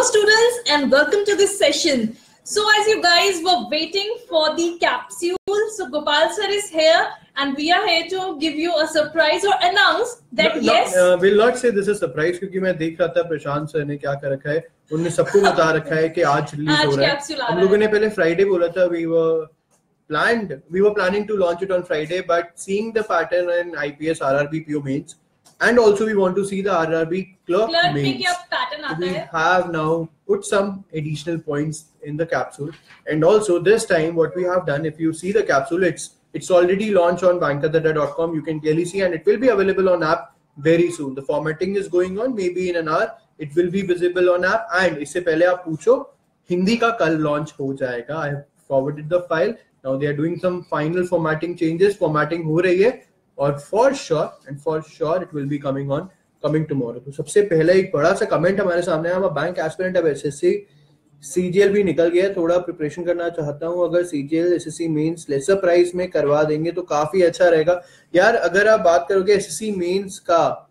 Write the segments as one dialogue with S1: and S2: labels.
S1: Students, and welcome to this session. So as you guys were waiting for the capsule, so Gopal sir is here and we are here to give you a surprise or announce that
S2: we'll not say this is surprise क्योंकि मैं देख रहा था प्रशांत sir ने क्या कर रखा है, उन्होंने सबको बता रखा है कि आज रिलीज हो रहा है। हम लोगों ने पहले फ्राइडे बोला था, we were planning to launch it on Friday, but seeing the pattern in IPS RRB PO mains and also we want to see the RRB clerk mains, so we have now put some additional points in the capsule. And also this time what we have done, if you see the capsule, it's already launched on bankadadda.com. You can clearly see, and it will be available on app very soon. The formatting is going on, maybe in an hour it will be visible on app. And इससे पहले आप पूछो, हिंदी का कल launch हो जाएगा. I have forwarded the file. Now they are doing some final formatting changes. Formatting हो रही है और for sure it will be coming tomorrow. तो सबसे पहले एक बड़ा सा कमेंट हमारे सामने है, I'm बैंक एस्पिरेंट अब एसएससी सीजीएल भी निकल गया, थोड़ा प्रिपरेशन करना चाहता हूं, अगर CGL SSC mains lesser price में करवा देंगे तो काफी अच्छा रहेगा यार। अगर आप बात करोगे एसएससी मेंस का,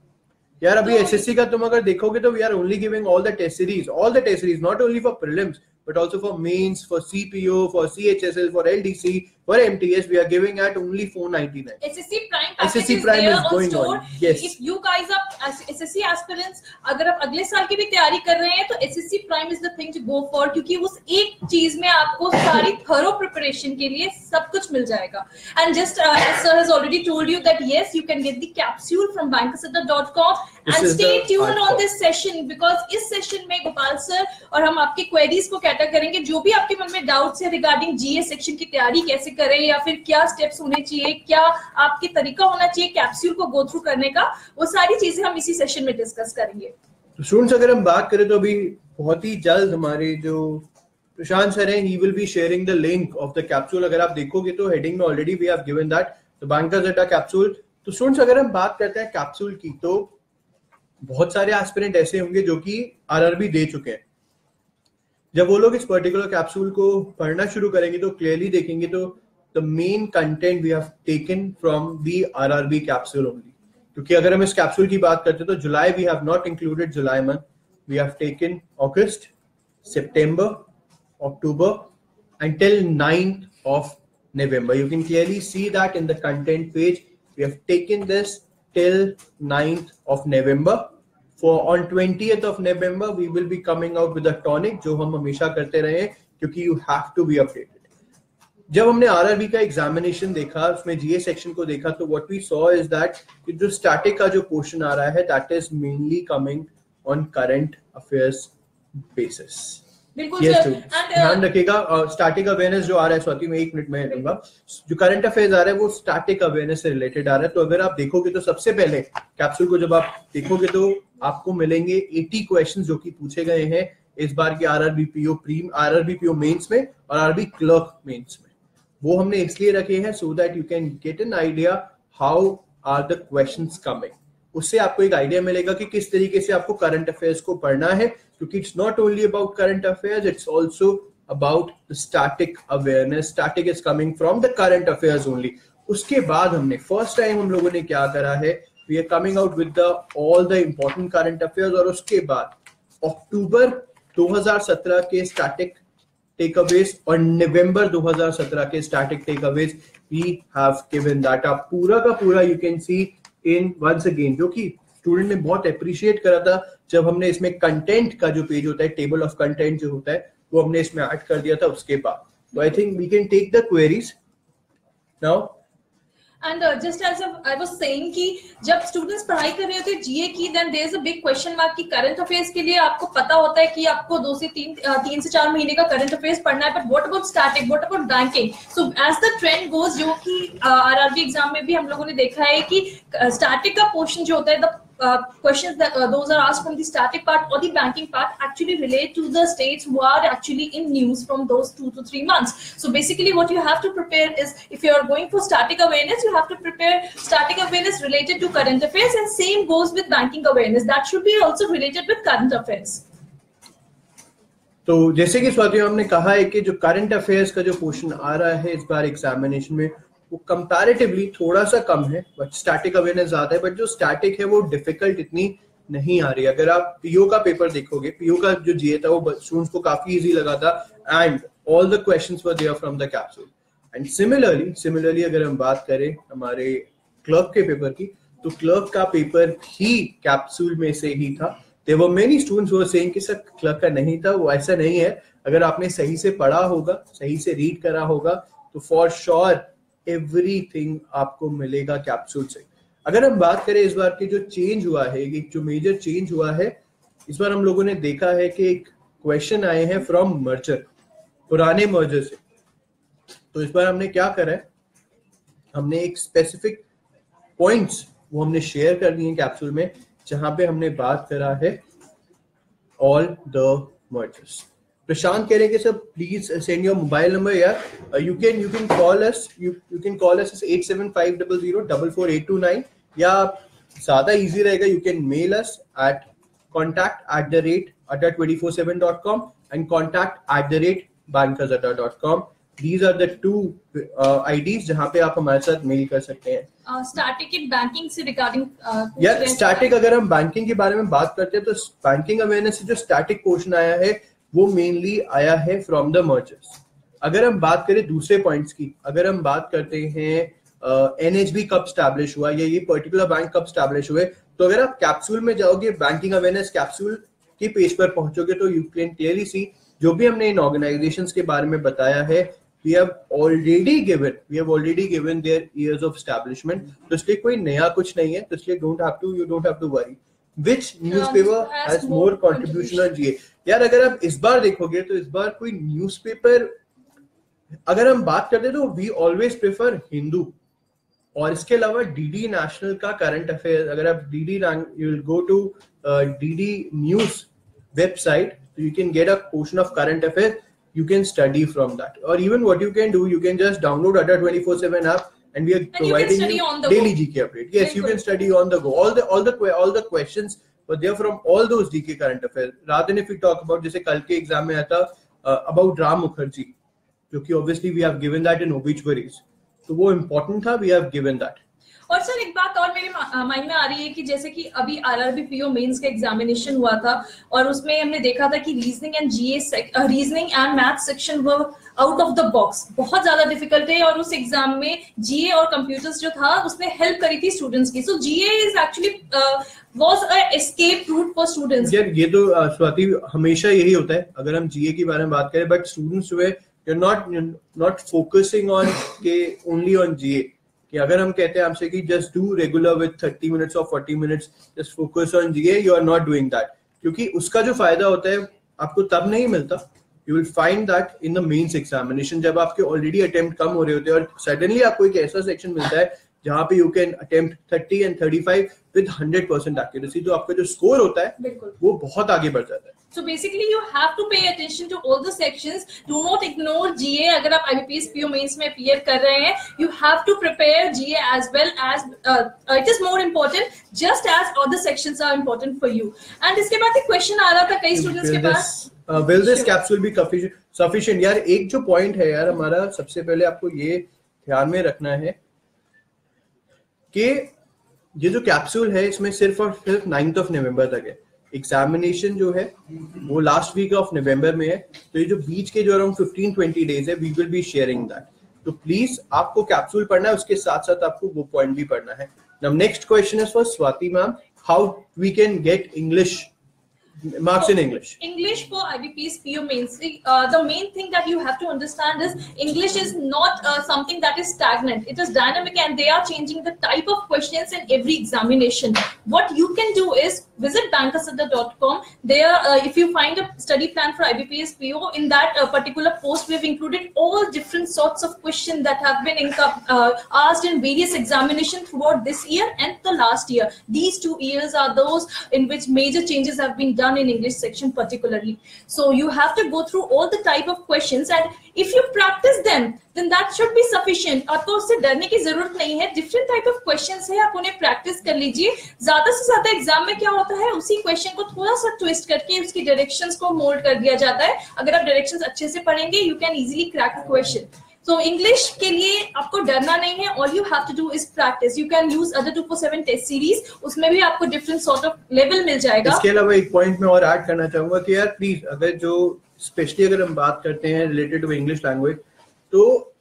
S2: यार अभी एसएससी का तुम अगर देखोगे तो we are only giving all the test series not only for prelims but also for mains, for CPO, for CHSL, for LDC, for MTS, we are giving at only $499.
S1: SSC Prime package is there on store.
S2: Yes.
S1: If you guys are SSC aspirants, अगर आप अगले साल की भी तैयारी कर रहे हैं तो SSC Prime is the thing to go for, क्योंकि उस एक चीज में आपको सारी thorough preparation के लिए सब कुछ मिल जाएगा. And just as sir has already told you that yes, you can get the capsule from bankadadda.com and stay tuned on this session because इस session में गोपाल sir और हम आपके queries को कैटर करेंगे, जो भी आपके मन में डाउट्स है रिगार्डिंग जीएस सेक्शन की तैयारी कैसे करें या फिर क्या स्टेप्स होने चाहिए, क्या आपके तरीका होना चाहिए कैप्सूल को गो थ्रू करने का, वो सारी चीजें हम इसी सेशन में डिस्कस करेंगे.
S2: तो स्टूडेंट्स अगर हम बात करें तो अभी बहुत ही जल्द हमारे जो प्रशांत सर हैं, he will be sharing the link of the capsule. अगर आप देखोगे तो हेडिंग में already we have given that the बांकाज़ेटा कैप्सूल. तो स्टूडेंट्स अगर हम बात करते हैं कैप्सूल की, तो बहुत सारे एस्पिरेंट ऐसे होंगे जो कि आरआरबी दे चुके हैं. जब वो लोग इस पर्टिकुलर कैप्सूल को पढ़ना शुरू करेंगे तो क्लियरली देखेंगे तो the main content we have taken from the RRB capsule only. क्योंकि अगर हम इस कैप्सूल की बात करते हैं तो July we have not included July month, we have taken August, September, October and till 9th of November. You can clearly see that in the content page. We have taken this till 9th of November. For on 20th of November we will be coming out with a tonic, जो हम हमेशा करते रहे हैं क्योंकि you have to be updated. जब हमने RRB का एग्जामिनेशन देखा, उसमें जीए सेक्शन को देखा, तो what we saw is that जो स्टैटिक का जो पोर्शन आ रहा है that is mainly coming on current affairs basis.
S1: Yes,
S2: ध्यान रखिएगा. स्टैटिक अवेयरनेस जो आ रहा है, स्वाति में 1 मिनट में दूंगा, जो करंट अफेयर्स आ रहा है वो स्टैटिक अवेयरनेस से रिलेटेड आ रहा है. तो अगर आप देखोगे तो सबसे पहले कैप्सूल को जब आप देखोगे तो आपको मिलेंगे 80 क्वेश्चंस जो कि पूछे गए हैं इस बार के आरआरबी पीओ मेंस में और आरआरबी क्लर्क मेंस में. वो हमने इसलिए रखे हैं so that you can get an idea how are the questions coming. उससे आपको एक आइडिया मिलेगा कि किस तरीके से आपको करंट अफेयर्स को पढ़ना है, क्योंकि it's not only about current affairs, it's also about the static awareness. Static is coming from the current affairs only. उसके बाद हमने फर्स्ट टाइम हम लोगों ने क्या करा है, we are coming out with all the important current affairs. और उसके बाद अक्टूबर 2017 के स्टैटिक टेकअवेज और नवंबर 2017 के static takeaways we have given that up पूरा का पूरा. You can see in once again, जो कि स्टूडेंट ने बहुत अप्रिशिएट करा था जब हमने इसमें कंटेंट का जो पेज होता है, टेबल ऑफ कंटेंट जो होता है, वो हमने इसमें ऐड कर दिया था उसके बाद. तो I think we can take the queries now.
S1: And just as I was saying कि जब स्टूडेंट्स पढ़ाई कर रहे होते हैं जीए की, then there is a big question mark कि करंट अफेयर्स के लिए आपको पता होता है कि आपको 2 से 3 से 4 महीने का करंट अफेयर्स पढ़ना है, but what about static, what about banking? So as the trend goes, जो कि आरआरबी एग्जाम में भी हम लोगों ने देखा है कि स्टैटिक का पोर्शन जो होता है, the questions that those are asked from the static part or the banking part actually relate to the states who are actually in news from those 2 to 3 months. So basically what you have to prepare is, if you are going for static awareness, you have to prepare static awareness related to current affairs, and same goes with banking awareness, that should be also related with current affairs.
S2: तो जैसे कि स्वाति हमने कहा है कि जो current affairs का जो पोर्शन आ रहा है इस बार एग्जामिनेशन में, वो कंपैरेटिवली थोड़ा सा कम है, बट स्टैटिक अवेयरनेस ज्यादा है. बट जो स्टैटिक है वो डिफिकल्ट इतनी नहीं आ रही। अगर आप पीओ का पेपर देखोगे, पीओ का जो जीए था वो स्टूडेंट्स को काफी इजी लगा था and all the questions were there from the capsule. And similarly अगर हम बात करें हमारे क्लर्क के पेपर की, तो क्लर्क का पेपर ही कैप्सूल में से ही था। There were many students who were saying कि सर क्लर्क का नहीं था। वो ऐसा नहीं है, अगर आपने सही से पढ़ा होगा, सही से रीड करा होगा, तो फॉर श्योर एवरीथिंग आपको मिलेगा कैप्सूल से। अगर हम बात करें इस बार की जो चेंज हुआ है, एक जो मेजर चेंज हुआ है इस बार, हम लोगों ने देखा है कि एक क्वेश्चन आए हैं फ्रॉम मर्जर, पुराने मर्जर से। तो इस बार हमने क्या करा है, हमने एक स्पेसिफिक पॉइंट्स वो हमने शेयर कर दिए कैप्सूल में, जहां पे हमने बात करा है ऑल द मर्जर्स। प्रशांत कह रहे हैं कि sir please send your mobile number यार। You can call us, you can call us 8750044829, या ज्यादा इजी रहेगा you can mail us at contact@adda247.com and contact@bankazadda.com. These are the two IDs जहां पे आप हमारे साथ मेल कर सकते हैं।
S1: स्टैटिक इन बैंकिंग से रिगार्डिंग
S2: यार स्टैटिक, अगर हम बैंकिंग के बारे में बात करते हैं तो बैंकिंग अवेयरनेस से जो स्टैटिक पोर्शन आया है वो मेनली आया है फ्रॉम द मर्जर्स। अगर हम बात करें दूसरे पॉइंट्स की, अगर हम बात करते हैं NHB कब स्टैब्लिश हुआ या ये पर्टिकुलर बैंक कब स्टैब्लिश हुए, तो अगर आप कैप्सूल में जाओगे, बैंकिंग अवेयरनेस कैप्सूल के पेज पर पहुंचोगे, तो यू कैन क्लियरली सी जो भी हमने इन ऑर्गेनाइजेशंस के बारे में बताया है, we have already given their years of establishment. तो इसलिए कोई नया कुछ नहीं है, तो इसलिए you don't have to worry. Which newspaper has more contribution on GA? यार अगर आप इस बार देखोगे तो इस बार कोई न्यूज़पेपर, अगर हम बात करते हैं तो we always prefer हिंदू, और इसके अलावा डीडी नेशनल का करंट अफेयर, अगर आप DD, you will go to DD News website, so you can get a portion of current affairs. You can study from that, or even what you can do, you can just download Adda247 app, and we are providing you daily GK update. Yes, you can study on the go. All the questions were there from all those GK current affairs. Rather than if we talk about, जैसे कल के exam में आता about Ram Mukherjee, जो कि obviously we have given that in obituaries, तो वो important था, we have given that.
S1: और सर एक बात और मेरे माइंड में आ रही है कि जैसे कि अभी RRB PO मेंस का एग्जामिनेशन हुआ था, और उसमें हमने देखा था कि रीजनिंग एंड मैथ सेक्शन वो आउट ऑफ द बॉक्स बहुत ज्यादा डिफिकल्ट है, और उस एग्जाम में GA और कंप्यूटर्स जो था उसने हेल्प करी थी स्टूडेंट्स की। सो GA is actually was a escape route for students.
S2: यार ये तो स्वाति हमेशा यही होता है अगर हम GA के बारे में बात करें, बट स्टूडेंट्स जो है you're not focusing on only on GA, कि अगर हम कहते हैं आपसे कि just do regular with 30 minutes or 40 minutes, just focus on GA, you are not doing that, क्योंकि उसका जो फायदा होता है आपको तब नहीं मिलता। You will find that in the mains examination, जब आपके already attempt कम हो रहे होते हैं और suddenly आपको एक ऐसा section मिलता है जहाँ पे you can attempt 30 and 35 with 100% accuracy, तो आपका जो score होता है वो बहुत आगे बढ़ जाता है।
S1: So basically you have to pay attention to all the sections. Do not ignore GA. अगर आप IBPS PO mains में appear कर रहे हैं, you have to prepare GA as well as it is more important, just as other sections are important for you. And इसके बाद एक question आ रहा था कई students के पास,
S2: will this capsule be sufficient? यार एक जो point है यार हमारा, सबसे पहले आपको ये ध्यान में रखना है कि ये जो कैप्सूल है इसमें सिर्फ और सिर्फ 9th of November तक है। एग्जामिनेशन जो है वो लास्ट वीक ऑफ नवंबर में है, तो ये जो बीच के जो अराउंड 15-20 डेज है, we will be sharing that. तो प्लीज आपको कैप्सूल पढ़ना है, उसके साथ साथ आपको वो पॉइंट भी पढ़ना है। Now next question is for Swati ma'am, how we can get English marks in English.
S1: English for IBPS PO mains. The main thing that you have to understand is English is not something that is stagnant. It is dynamic, and they are changing the type of questions in every examination. What you can do is visit bankazadda.com. There, if you find a study plan for IBPS PO, in that particular post, we have included all different sorts of questions that have been asked in various examinations throughout this year and the last year. These 2 years are those in which major changes have been done in English section particularly. So you have to go through all the type of questions, and if you practice them, then that should be sufficient. आपको उससे डरने की जरूरत नहीं है। Different type of questions है, आप उन्हें practice कर लीजिए। ज्यादा से ज्यादा एग्जाम में क्या होता है, उसी क्वेश्चन को थोड़ा सा ट्विस्ट करके उसकी डायरेक्शंस को मोल्ड कर दिया जाता है। अगर आप डायरेक्शंस अच्छे से पढ़ेंगे, you can easily crack a question. So English के लिए आपको डरना नहीं है, all you have to do is practice. You can use other 247 test series, उसमें भी आपको डिफरेंट सॉर्ट ऑफ लेवल मिल जाएगा.
S2: इसके अलावा एक पॉइंट मैं और ऐड करना चाहूंगा कि यार प्लीज, अगर जो स्पेशली अगर हम बात करते हैं रिलेटेड टू इंग्लिश लैंग्वेज, तो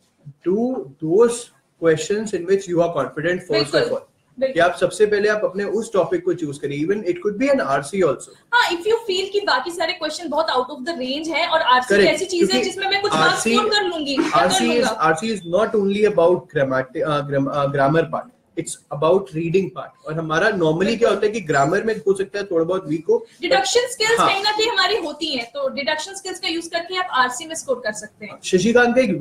S2: do those questions in which you are confident first of all, कि आप सबसे पहले आप अपने उस टॉपिक को चूज करिए. Even it could be an RC also.
S1: हाँ, इफ यू फील कि बाकी सारे क्वेश्चन बहुत आउट ऑफ द रेंज है और आरसी ऐसी चीज है जिसमें मैं कुछ मार्क्स स्कोर कर लूंगी.
S2: RC is not only about grammar part, it's about reading part. और हमारा नॉर्मली क्या होता है कि ग्रामर में हो सकता है थोड़ा बहुत वीक हो,
S1: डिडक्शन स्किल्स कहीं ना कहीं हमारी होती हैं, तो डिडक्शन स्किल्स का यूज करके आप आरसी में स्कोर कर सकते हैं.
S2: शशिकांत का एक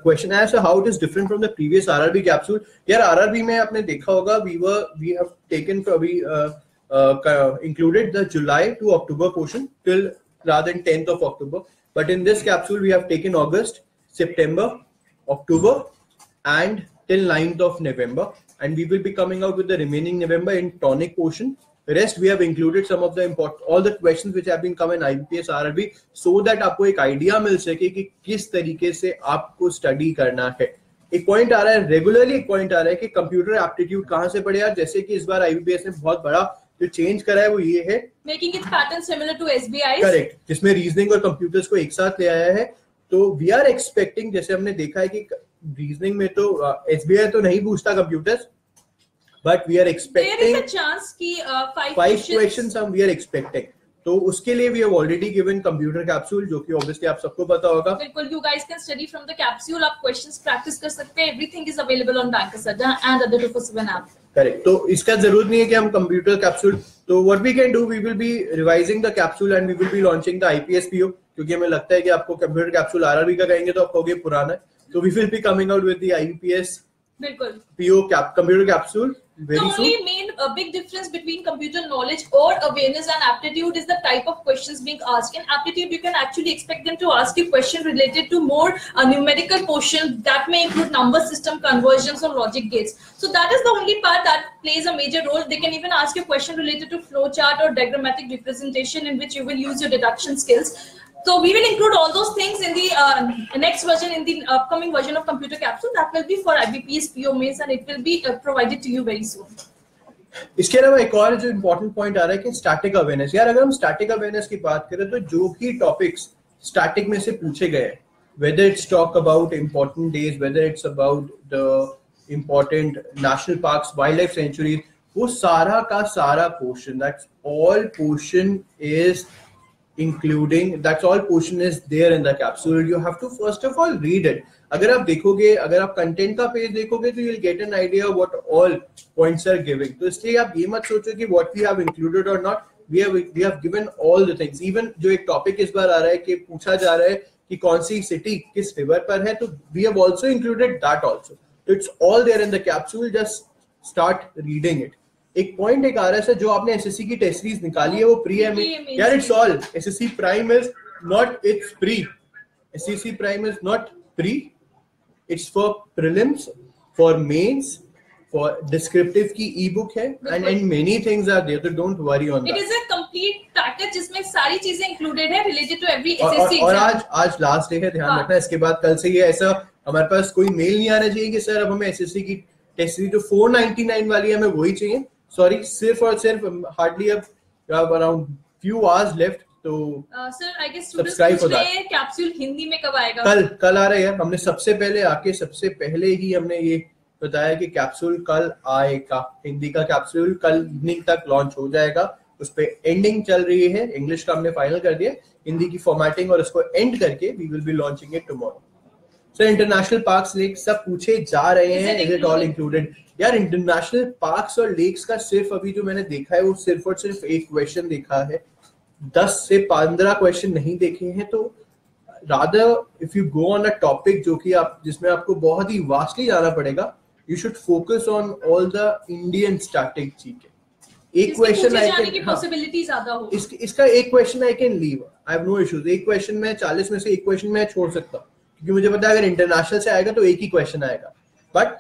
S2: क्वेश्चन आया, so how it is different from the previous RRB capsule. यार आरआरबी में आपने देखा होगा we have taken included the July to October portion till rather than 10th of October, but in this capsule we have taken August, September, October and till 9th of November, and we will be coming out with the remaining November in tonic portion. The rest we have included some of the all the questions which have been come in IBPS RRB, so that आपको एक idea मिल सके कि किस तरीके से आपको study करना है. एक पॉइंट आ रहा है रेगुलरली, एक पॉइंट आ रहा है कि कंप्यूटर एप्टीट्यूड कहां से पढ़े यार. जैसे कि इस बार आईबीपीएस ने बहुत बड़ा जो चेंज करा है वो ये है,
S1: making it pattern similar to SBI.
S2: Correct, जिसमें रीजनिंग और कंप्यूटर्स को एक साथ ले आया है. तो वी आर एक्सपेक्टिंग, जैसे हमने देखा है कि रीजनिंग में तो एसबीआई तो नहीं पूछता computers, but we are expecting
S1: there is a chance कि
S2: 5 क्वेश्चंस हम वी आर एक्सपेक्टिंग. तो उसके लिए we have already given computer capsule, जो कि ऑब्वियसली आप सबको पता होगा.
S1: बिल्कुल, you guys can study from the capsule, आप क्वेश्चंस प्रैक्टिस कर सकते हैं. Everything is available on bankers Adda and other 247 app.
S2: Correct. तो इसका जरूरत नहीं है कि हम कंप्यूटर कैप्सूल, तो what we can do, we will be revising the capsule and we will be launching the IPS PO, क्योंकि हमें लगता है कि आपको कंप्यूटर कैप्सूल आरआरबी का कहेंगे तो आप कहोगे पुराना है. तो we will be coming out with the IPS
S1: बिल्कुल
S2: PO computer capsule very
S1: soon. The only main big difference between computer knowledge or awareness and aptitude is the type of questions being asked. In aptitude, you can actually expect them to ask you question related to more numerical portion that may include number system, conversions, or logic gates. So that is the only part that plays a major role. They can even ask you a question related to flowchart or diagrammatic representation in which you will use your deduction skills. So we will include all those things in the next version, in the upcoming version of computer capsule that will be for IBPS PO mains, and it will be provided to you very soon.
S2: इसके अलावा एक और जो important point आ रहा है कि static awareness. यार अगर हम स्टैटिक अवेयरनेस की बात करें तो जो भी टॉपिक्स स्टैटिक में से पूछे गए, whether it's talk about important days, whether it's about the important national parks, wildlife sanctuaries, वो सारा का सारा portion, that's all portion is including, that's all portion is there in the capsule. You have to first of all read it. अगर आप देखोगे, अगर आप content का पेज देखोगे तो you'll get an idea what all points are giving. तो इसलिए आप ये मत सोचो कि what we have included or not. We have given all the things. Even जो एक टॉपिक इस बार आ रहा है कि पूछा जा रहा है कि कौन सी सिटी किस रिवर पर है, तो we have also included that also. So it's all there in the capsule. Just start reading it. एक पॉइंट एक आ रहा है जो आपने एसएससी की टेस्ट सीरीज निकाली है वो प्री है. यार it's all SSC prime is not it's pre. SSC prime is not pre, it's for prelims, for mains, for descriptive की ई बुक है and many things are there, तो don't worry on that.
S1: It is a complete package जिसमें सारी चीजें included है related to every SSC.
S2: और आज last day है, ध्यान रखना. इसके बाद कल से ये ऐसा हमारे पास कोई मेल नहीं आना चाहिए कि सर अब हमें एसएससी की टेस्ट सीरीज जो 499 वाली है हमें वही चाहिए. सॉरी, सिर्फ और सिर्फ हार्डली अब अराउंड few hours left. तो
S1: सर आई गेस स्टूडेंट्स पूछ रहे हैं कैप्सूल हिंदी में कब आएगा.
S2: कल आ रहा है यार. हमने सबसे पहले ही हमने ये बताया कि कैप्सूल कल आएगा. हिंदी का कैप्सूल कल इवनिंग तक लॉन्च हो जाएगा. उस पे एंडिंग चल रही है. इंग्लिश का हमने फाइनल कर दिया, हिंदी की फॉर्मेटिंग और उसको एंड करके we will be launching it tomorrow. So international parks, lake सब पूछे जा रहे हैं, इज इट ऑल इंक्लूडेड. यार इंटरनेशनल पार्क्स और लेक्स का सिर्फ अभी जो मैंने देखा है वो सिर्फ और सिर्फ एक क्वेश्चन देखा है, 10 से 15 क्वेश्चन नहीं देखे हैं. तो rather if you go on a topic जो कि आप जिसमें आपको बहुत ही वास्टली जाना पड़ेगा, you should focus on all the Indian static. ठीक है, एक क्वेश्चन आई कैन,
S1: पॉसिबिलिटी ज्यादा हो,
S2: इसका एक question I can leave, I have no issues. एक क्वेश्चन में 40 में से एक क्वेश्चन मैं छोड़ सकता हूँ, क्योंकि मुझे पता है अगर इंटरनेशनल से आएगा तो एक ही क्वेश्चन आएगा. बट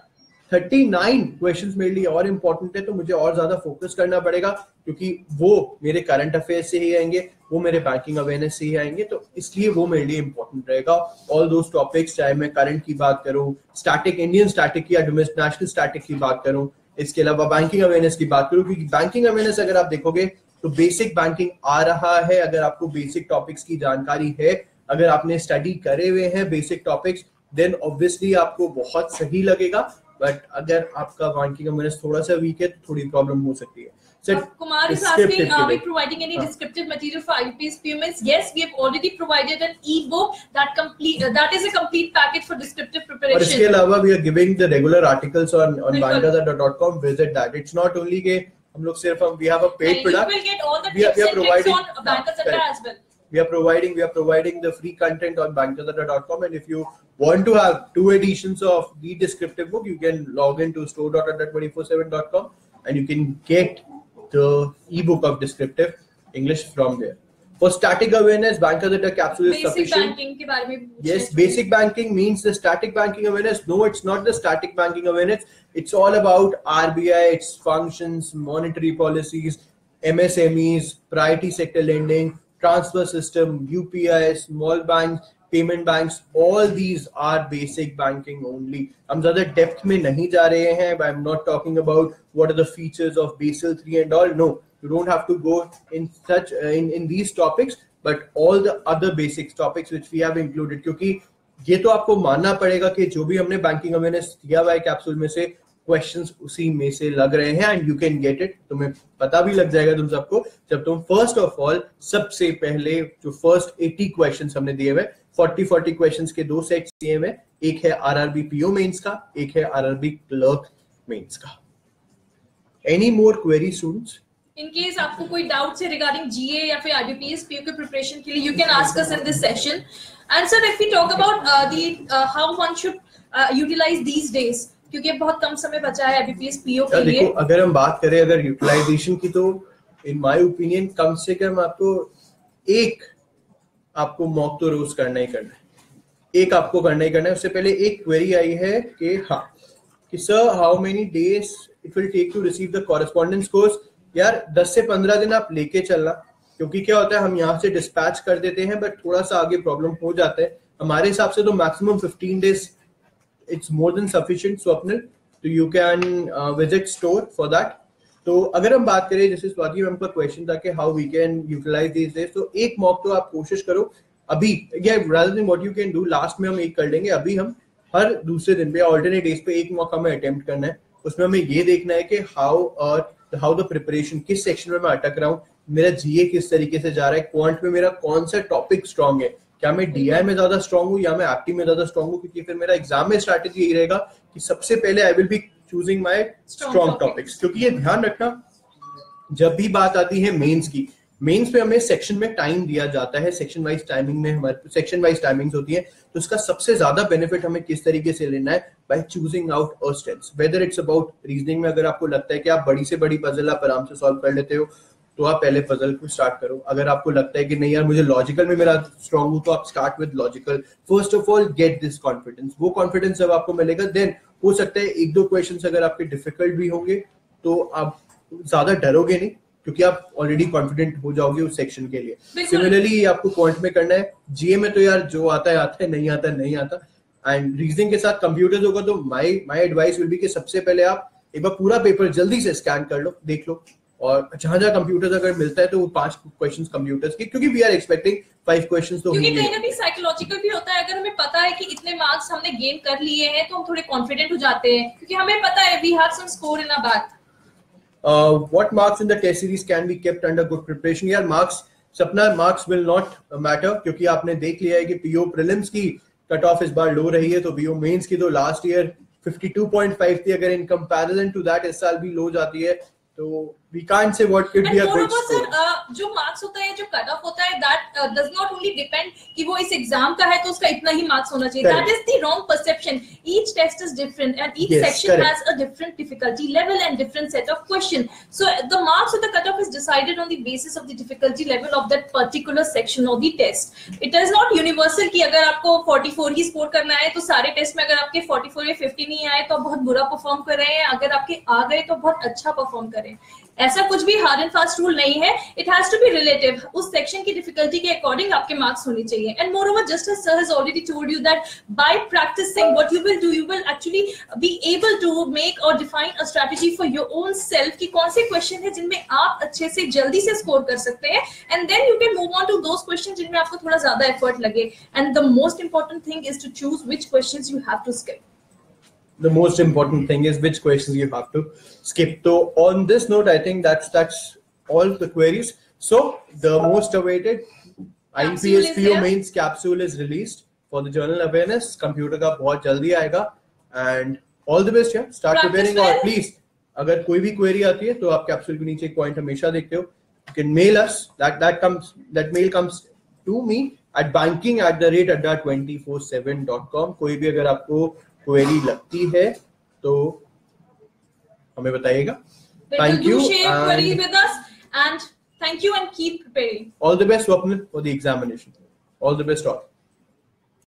S2: 39 क्वेश्चंस मेरे लिए और इम्पोर्टेंट है, तो मुझे और ज्यादा फोकस करना पड़ेगा, क्योंकि वो मेरे करंट अफेयर्स से ही आएंगे, वो मेरे बैंकिंग अवेयरनेस से ही आएंगे, तो इसलिए वो मेरे लिए इम्पोर्टेंट रहेगा। ऑल दोस टॉपिक्स, चाहे मैं करंट की बात करूं, स्टैटिक, इंडियन स्टैटिक या डोमेस्टिक नेशनल स्टैटिक की बात करूं, इसके अलावा बैंकिंग अवेयरनेस की बात करूं, क्योंकि बैंकिंग अवेयरनेस अगर आप देखोगे तो बेसिक बैंकिंग आ रहा है। अगर आपको बेसिक टॉपिक्स की जानकारी है, अगर आपने स्टडी करे हुए हैं बेसिक टॉपिक्स, देन ऑब्वियसली आपको बहुत सही लगेगा। बट अगर आपका बैंकिंग अवेयरनेस थोड़ा सा वीक है तो थोड़ी प्रॉब्लम हो सकती है।
S1: Kumar is asking, are we providing any descriptive material for IBPS PMS? Yes, we have already provided an e-book that is a complete package for descriptive preparation.
S2: और इसके अलावा we are giving the regular articles on bankazata.com. Visit that. It's not only के हम लोग सिर्फ we have a paid product.
S1: You will get all the tips and tricks on Bankazata as well.
S2: We are providing the free content on bankazata.com, and if you want to have 2 editions of the descriptive book, you can log into store.247.com and you can get the ebook of descriptive English from there. For static awareness, Bankazata capsule is sufficient.
S1: Basic banking के बारे में
S2: yes, basic banking means the static banking awareness. No, it's not the static banking awareness. It's all about RBI, its functions, monetary policies, MSMEs, priority sector lending, transfer system, UPI, small banks, payment banks, all these are basic banking only. हम ज़्यादा depth में नहीं जा रहे हैं. I'm not talking about what are the features of Basel 3 and all. No, you don't have to go in such in these topics, but all the other basic topics which we have included. क्योंकि ये तो आपको मानना पड़ेगा कि जो भी हमने बैंकिंग अवेयरनेस दिया हुआ है कैप्सूल में से, क्वेश्चंस उसी में से लग रहे हैं, and you can get it. तुम्हें पता भी लग जाएगा तुम सबको जब तुम फर्स्ट ऑफ ऑल सबसे पहले जो फर्स्ट 80 क्वेश्चंस हमने दिए हुए, 40 क्वेश्चंस के 2 सेट्स दिए हुए, एक है आरआरबी पीओ मेंस का, एक है आरआरबी क्लर्क मेंस का. Any more query students?
S1: In case आपको कोई डाउट है regarding GA या फिर IBPS PO के प्रिपरेशन के लिए, you can ask us in this session. And sir, if we talk about how one should utilize these days, क्योंकि बहुत कम समय बचा है IBPS PO के लिए.
S2: देखो, अगर हम बात करें अगर यूटिलाइजेशन की, तो इन माय ओपिनियन कम से कम आपको मॉक तो रोज करना ही करना है. एक आपको करना ही करना है. उससे पहले एक क्वेरी आई है कि sir how many days it will take to receive the correspondence course. यार 10 से 15 दिन आप लेके चलना, क्योंकि क्या होता है हम यहाँ से डिस्पैच कर देते हैं, बट थोड़ा सा आगे प्रॉब्लम हो जाता है. हमारे हिसाब से तो maximum 15 days it's more than sufficient, Swapnil. So you can visit store for that. तो अगर हम बात करें, जैसे स्वाति मैम का क्वेश्चन था कि how we can utilize these days, तो एक मॉक तो आप कोशिश करो अभी, rather than what you can do last में हम एक कर लेंगे. अभी हम हर दूसरे दिन पे ऑल्टरनेट डेज पे एक मॉक हमें अटेम्प्ट करना है. उसमें हमें ये देखना है कि हाउ द प्रिपरेशन, किस सेक्शन में मैं अटक रहा हूँ, मेरा जीए किस तरीके से जा रहा है, क्वांट में मेरा कौन सा टॉपिक स्ट्रॉन्ग है, क्या मैं डीआई में ज्यादा स्ट्रॉन्ग हूँ या मैं एप्टी में ज्यादा स्ट्रॉन्ग हूँ. क्योंकि फिर मेरा एग्जाम में स्ट्रैटेजी यही रहेगा कि सबसे पहले I will be choosing my strong topics. क्योंकि ये ध्यान रखना, जब भी बात आती है मेंस की, मेंस पे हमें सेक्शन में टाइम दिया जाता है, सेक्शन वाइज टाइमिंग में हमारे सेक्शन वाइज टाइमिंग्स होती है. तो उसका सबसे ज्यादा बेनिफिट हमें किस तरीके से लेना है, by choosing out a strengths. Whether it's about reasoning में अगर आपको लगता है कि आप बड़ी से बड़ी पजल आप आराम से सॉल्व कर लेते हो, तो आप पहले पजल को स्टार्ट करो. अगर आपको लगता है कि नहीं यार मुझे लॉजिकल में मेरा स्ट्रॉन्ग हूं, तो आप start with logical. First of all get this confidence. वो कॉन्फिडेंस जब आपको मिलेगा, देन हो सकता है 1-2 क्वेश्चंस अगर आपके डिफिकल्ट भी होंगे तो आप ज्यादा डरोगे नहीं, क्योंकि आप ऑलरेडी कॉन्फिडेंट हो जाओगे उस सेक्शन के लिए. सिमिलरली आपको क्वांट में करना है. जीए में तो यार जो आता है, नहीं आता. एंड रीजनिंग के साथ कंप्यूटर्स होगा, तो माय एडवाइस विल बी कि सबसे पहले आप एक बार पूरा पेपर जल्दी से स्कैन कर लो, देख लो, और जहां कंप्यूटर्स अगर मिलता है तो वो 5 क्वेश्चंस कंप्यूटर्स के, क्योंकि वी आर एक्सपेक्टिंग 5 क्वेश्चंस तो
S1: क्योंकि कहीं ना कहीं साइकोलॉजिकल भी होता है. अगर हमें पता है कि इतने मार्क्स हमने गेन कर लिए हैं, तो हम थोड़े कॉन्फिडेंट हो जाते हैं, क्योंकि हमें पता है we have some score in a bag.
S2: What marks in the test series can be kept under good preparation? यार मार्क्स will not matter, क्योंकि आपने देख लिया है कि पीओ प्रीलिम्स की कट ऑफ इस बार लो रही है, तो पीओ मेंस की तो लास्ट ईयर 52.5 थी. अगर इन कंपैरिजन टू दैट इस साल भी लो जाती है, तो we can't say what could be a good score.
S1: जो मार्क्स होता है, जो कट ऑफ होता है, that does not only depend कि वो इस एग्जाम का है तो उसका इतना ही मार्क्स होना चाहिए. That is the wrong perception. Each test is different and each section has a different difficulty level and different set of questions. So the marks of the cutoff is decided on the basis of the difficulty level of that particular section of the test. It is not universal कि अगर आपको 44 ही score करना है तो सारे test में अगर आपके 44 या 50 नहीं आए तो आप बहुत बुरा परफॉर्म कर रहे हैं, अगर आपके आ गए तो बहुत अच्छा परफॉर्म करें. ऐसा कुछ भी हार्ड एंड फास्ट रूल नहीं है. It has to be relative. उस सेक्शन की डिफिकल्टी के अकॉर्डिंग आपके मार्क्स होने चाहिए. And moreover, just as sir has already told you that by practising what you will actually be able to make और define a strategy for your own self कि कौन से question है जिनमें आप अच्छे से जल्दी से स्कोर कर सकते हैं. And then you can move on to those question जिनमें आपको थोड़ा ज्यादा एफर्ट लगे. And the most important thing is to choose which questions you have to skip.
S2: The most important thing is which questions you have to skip. So on this note, I think that's all the queries. So the most awaited IPS PO mains capsule is released for the general awareness. Computer का बहुत जल्दी आएगा. And all the best. Yeah, start preparing. और please, अगर कोई भी query आती है तो आप capsule के नीचे एक point हमेशा देखते हो. You can mail us. That mail comes to me at banking@247.com. कोई भी अगर आपको क्वेरी लगती है तो हमें बताइएगा. Thank you.
S1: Share queries with us and thank you and keep preparing.
S2: All the best, Swapnil, for the examination. All the best all.